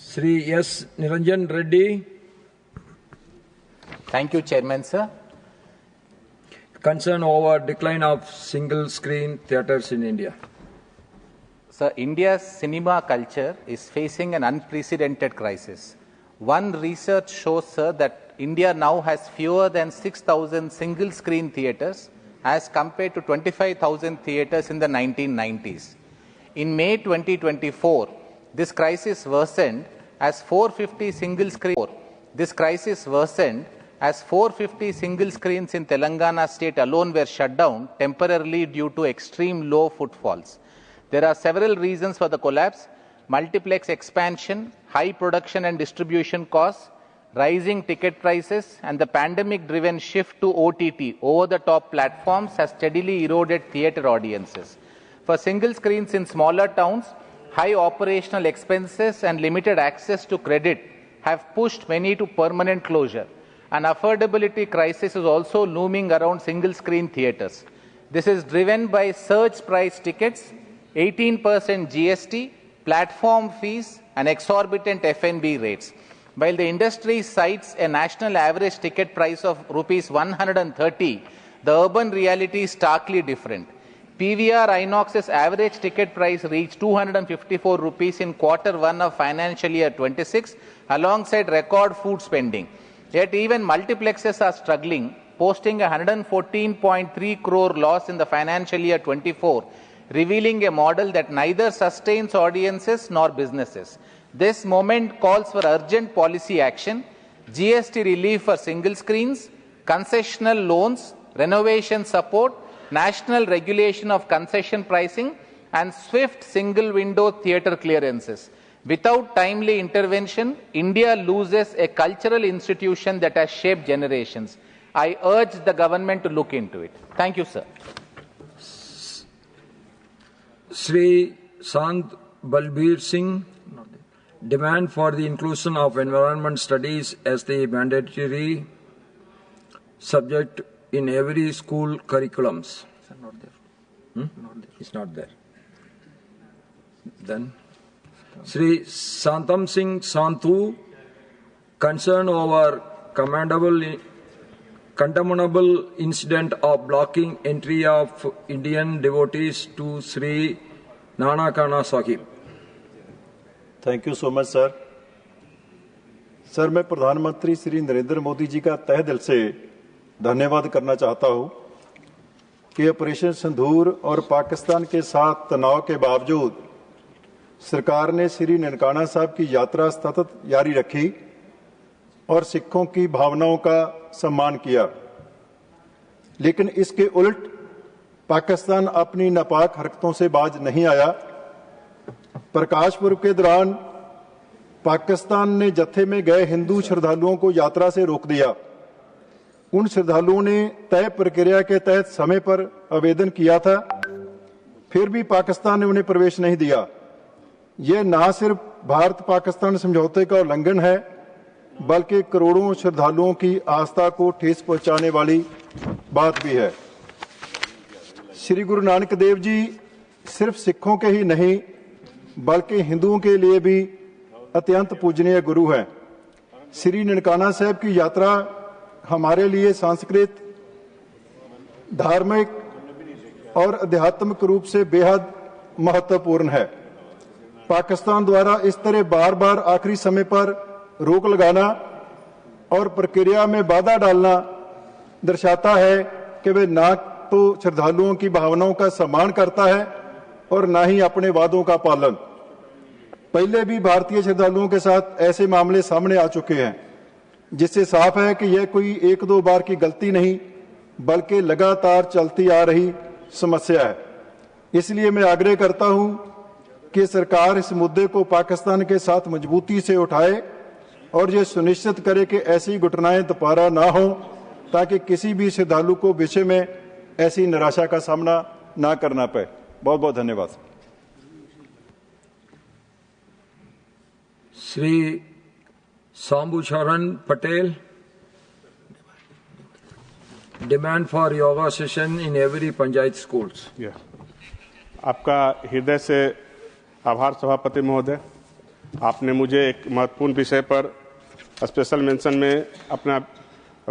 Sri S. Niranjan Reddy. Thank you, Chairman, sir. Concern over decline of single-screen theatres in India. Sir, India's cinema culture is facing an unprecedented crisis. One research shows, sir, that India now has fewer than 6,000 single-screen theatres as compared to 25,000 theatres in the 1990s. In May 2024, this crisis worsened as 450 single screens in Telangana state alone were shut down temporarily due to extreme low footfalls. There are several reasons for the collapse: multiplex expansion, high production and distribution costs, rising ticket prices, and the pandemic-driven shift to OTT, over-the-top platforms, has steadily eroded theatre audiences. For single screens in smaller towns, high operational expenses and limited access to credit have pushed many to permanent closure. An affordability crisis is also looming around single-screen theatres. This is driven by surge-price tickets, 18% GST, platform fees, and exorbitant F&B rates. While the industry cites a national average ticket price of Rs 130, the urban reality is starkly different. PVR Inox's average ticket price reached 254 rupees in Q1 of financial year 26, alongside record food spending. Yet even multiplexes are struggling, posting a 114.3 crore loss in the financial year 24, revealing a model that neither sustains audiences nor businesses. This moment calls for urgent policy action: GST relief for single screens, concessional loans, renovation support, national regulation of concession pricing, and swift single-window theatre clearances. Without timely intervention, India loses a cultural institution that has shaped generations. I urge the government to look into it. Thank you, sir. Sri Sant Balbir Singh. Demand for the inclusion of environment studies as the mandatory subject in every school curriculums. Not there. Not there. It's not there. Then Sri Santam Singh Santu, concern over condemnable incident of blocking entry of Indian devotees to Sri Nanakana Sahib. Thank you so much sir. Sir, मैं प्रधानमंत्री श्री नरेंद्र मोदी जी का तहे दिल से धन्यवाद करना चाहता हूं कि ऑपरेशन सिंदूर और पाकिस्तान के साथ तनाव के बावजूद सरकार ने श्री ननकाना साहब की यात्रा सतत जारी रखी और सिखों की भावनाओं का सम्मान किया। लेकिन इसके उलट पाकिस्तान अपनी नापाक हरकतों से बाज नहीं आया। प्रकाश पर्व के दौरान पाकिस्तान ने जत्थे में गए हिंदू श्रद्धालुओं को यात्रा से रोक दिया। उन श्रद्धालुओं ने तय प्रक्रिया के तहत समय पर आवेदन किया था, फिर भी पाकिस्तान ने उन्हें प्रवेश नहीं दिया। यह न सिर्फ भारत पाकिस्तान समझौते का उल्लंघन है, बल्कि करोड़ों श्रद्धालुओं की आस्था को ठेस पहुंचाने वाली बात भी है। श्री गुरु नानक देव जी सिर्फ सिखों के ही नहीं बल्कि हिंदुओं के लिए भी अत्यंत पूजनीय गुरु हैं। श्री ननकाना साहब की यात्रा हमारे लिए सांस्कृतिक, धार्मिक और आध्यात्मिक रूप से बेहद महत्वपूर्ण है। पाकिस्तान द्वारा इस तरह बार बार आखिरी समय पर रोक लगाना और प्रक्रिया में बाधा डालना दर्शाता है कि वे ना तो श्रद्धालुओं की भावनाओं का सम्मान करता है और ना ही अपने वादों का पालन। पहले भी भारतीय श्रद्धालुओं के साथ ऐसे मामले सामने आ चुके हैं, जिससे साफ है कि यह कोई एक दो बार की गलती नहीं बल्कि लगातार चलती आ रही समस्या है। इसलिए मैं आग्रह करता हूं कि सरकार इस मुद्दे को पाकिस्तान के साथ मजबूती से उठाए और यह सुनिश्चित करे कि ऐसी घटनाएं दोबारा ना हो, ताकि किसी भी श्रद्धालु को विषय में ऐसी निराशा का सामना ना करना पाए। बहुत बहुत धन्यवाद। Sri Sambhu Charan Patel. Demand for yoga session in every panchayat schools. आपका हृदय से आभार सभापति महोदय। आपने मुझे एक महत्वपूर्ण विषय पर स्पेशल मेंशन में अपना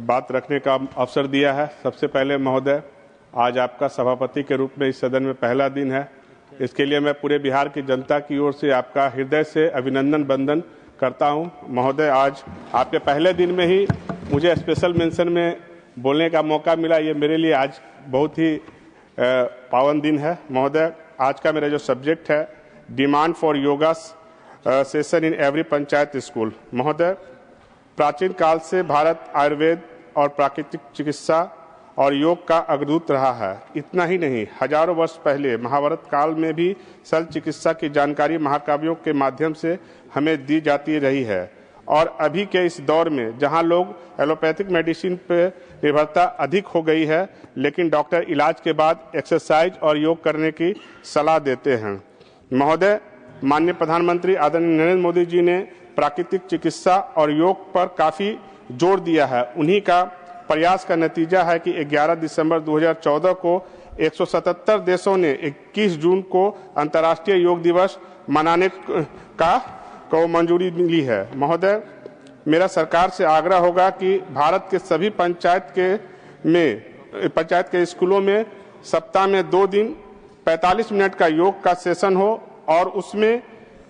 बात रखने का अवसर दिया है। सबसे पहले महोदय, आज आपका सभापति के रूप में इस सदन में पहला दिन है। इसके लिए मैं पूरे बिहार की जनता की ओर से आपका हृदय से अभिनंदन वंदन करता हूं। महोदय, आज आपके पहले दिन में ही मुझे स्पेशल मेंशन में बोलने का मौका मिला। ये मेरे लिए आज बहुत ही पावन दिन है। महोदय, आज का मेरा जो सब्जेक्ट है, demand for yoga session in every panchayat school. महोदय, प्राचीन काल से भारत आयुर्वेद और प्राकृतिक चिकित्सा और योग का अग्रदूत रहा है। इतना ही नहीं, हजारों वर्ष पहले महाभारत काल में भी शल्य चिकित्सा की जानकारी महाकाव्यों के माध्यम से हमें दी जाती रही है। और अभी के इस दौर में जहां लोग एलोपैथिक मेडिसिन पर निर्भरता अधिक हो गई है, लेकिन डॉक्टर इलाज के बाद एक्सरसाइज और योग करने की सलाह देते हैं। महोदय, माननीय प्रधानमंत्री आदरणीय नरेंद्र मोदी जी ने प्राकृतिक चिकित्सा और योग पर काफी जोर दिया है। उन्हीं का प्रयास का नतीजा है कि 11 दिसंबर 2014 को 177 देशों ने 21 जून को अंतर्राष्ट्रीय योग दिवस मनाने को मंजूरी मिली है। महोदय, मेरा सरकार से आग्रह होगा कि भारत के सभी पंचायत के स्कूलों में सप्ताह में 2 दिन 45 मिनट का योग का सेशन हो और उसमें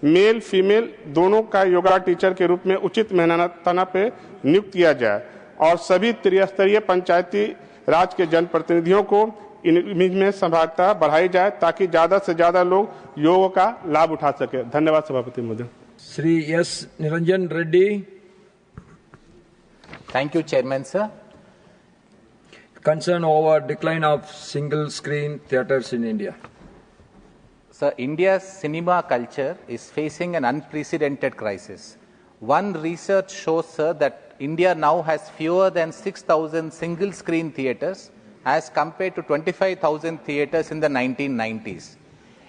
मेल फीमेल दोनों का योगा टीचर के रूप में उचित मेहनताना पे नियुक्त किया जाए और सभी त्रिस्तरीय पंचायती राज के जनप्रतिनिधियों को इनमें सहभागिता बढ़ाई जाए ताकि ज्यादा से ज्यादा लोग योग का लाभ उठा सके। धन्यवाद सभापति महोदय। Shri S Niranjan Reddy. Thank you, Chairman, sir. Concern over decline of single screen theatres in India. Sir, India's cinema culture is facing an unprecedented crisis. One research shows, sir, that India now has fewer than 6,000 single-screen theatres as compared to 25,000 theatres in the 1990s.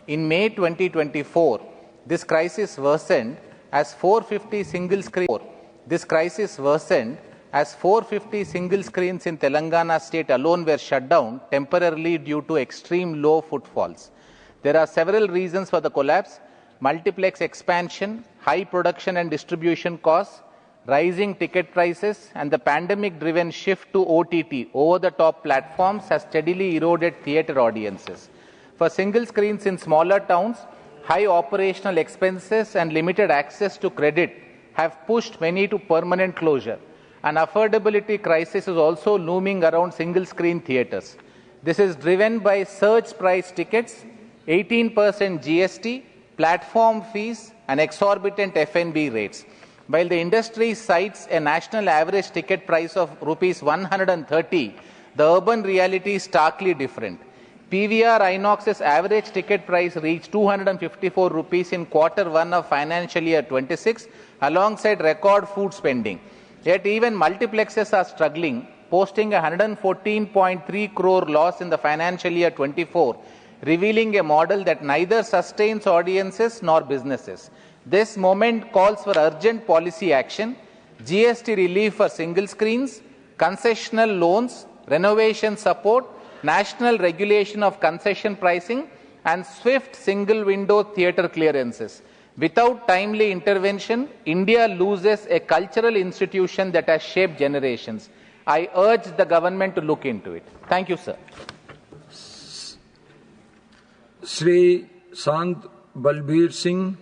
In May 2024, this crisis worsened as 450 single screens in Telangana state alone were shut down temporarily due to extreme low footfalls. There are several reasons for the collapse: multiplex expansion, high production and distribution costs, rising ticket prices, and the pandemic-driven shift to OTT, over-the-top platforms, has steadily eroded theatre audiences. For single screens in smaller towns, high operational expenses and limited access to credit have pushed many to permanent closure. An affordability crisis is also looming around single-screen theatres. This is driven by surge-price tickets, 18% GST, platform fees, and exorbitant F&B rates. While the industry cites a national average ticket price of rupees 130, the urban reality is starkly different. PVR Inox's average ticket price reached 254 rupees in Q1 of financial year 26, alongside record food spending. Yet even multiplexes are struggling, posting a 114.3 crore loss in the financial year 24, revealing a model that neither sustains audiences nor businesses. This moment calls for urgent policy action: GST relief for single screens, concessional loans, renovation support, national regulation of concession pricing, and swift single-window theatre clearances. Without timely intervention, India loses a cultural institution that has shaped generations. I urge the government to look into it. Thank you, sir. Sri Sant Balbir Singh.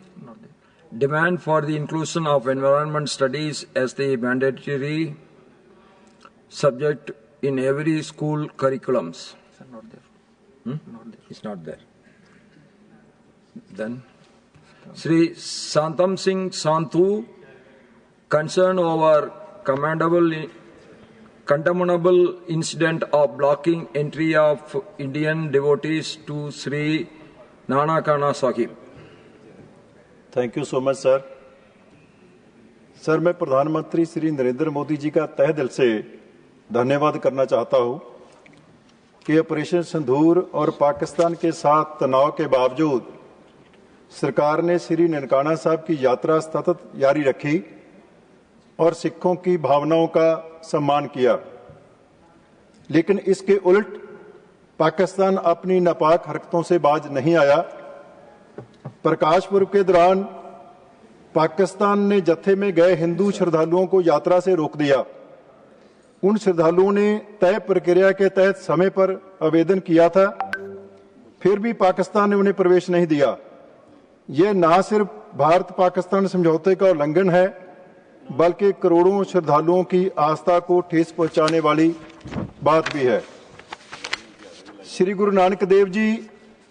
Demand for the inclusion of environment studies as the mandatory subject in every school curriculums. Sir, not there. Not there. It's not there. Then Sri Santam Singh Santu, concern over condemnable incident of blocking entry of Indian devotees to Sri Nanakana Sahib. Thank you so much sir. Sir, मैं प्रधानमंत्री श्री नरेंद्र मोदी जी का तहे दिल से धन्यवाद करना चाहता हूं कि ऑपरेशन सिंदूर और पाकिस्तान के साथ तनाव के बावजूद सरकार ने श्री ननकाना साहब की यात्रा सतत जारी रखी और सिखों की भावनाओं का सम्मान किया। लेकिन इसके उल्ट पाकिस्तान अपनी नापाक हरकतों से बाज नहीं आया। प्रकाश पर्व के दौरान पाकिस्तान ने जत्थे में गए हिंदू श्रद्धालुओं को यात्रा से रोक दिया। उन श्रद्धालुओं ने तय प्रक्रिया के तहत समय पर आवेदन किया था, फिर भी पाकिस्तान ने उन्हें प्रवेश नहीं दिया। यह न सिर्फ भारत पाकिस्तान समझौते का उल्लंघन है, बल्कि करोड़ों श्रद्धालुओं की आस्था को ठेस पहुंचाने वाली बात भी है। श्री गुरु नानक देव जी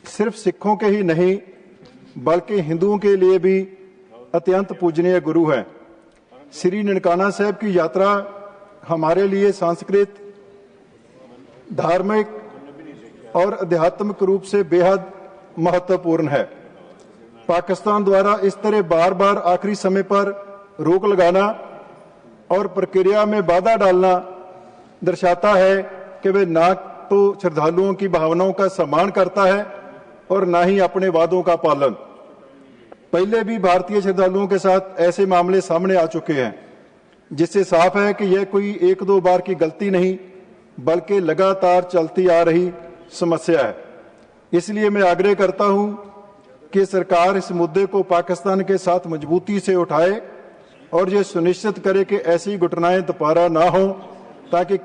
सिर्फ सिखों के ही नहीं, बल्कि हिंदुओं के लिए भी अत्यंत पूजनीय गुरु हैं। श्री ननकाना साहब की यात्रा हमारे लिए सांस्कृतिक, धार्मिक और आध्यात्मिक रूप से बेहद महत्वपूर्ण है। पाकिस्तान द्वारा इस तरह बार बार आखिरी समय पर रोक लगाना और प्रक्रिया में बाधा डालना दर्शाता है कि वे ना तो श्रद्धालुओं की भावनाओं का सम्मान करता है और ना ही अपने वादों का पालन। पहले भी भारतीय श्रद्धालुओं के साथ ऐसे मामले सामने आ चुके हैं, जिससे साफ है कि यह कोई एक दो बार की गलती नहीं, बल्कि लगातार चलती आ रही समस्या है। इसलिए मैं आग्रह करता हूं कि सरकार इस मुद्दे को पाकिस्तान के साथ मजबूती से उठाए और यह सुनिश्चित करे कि ऐसी घटनाएं दोबारा ना हो, ताकि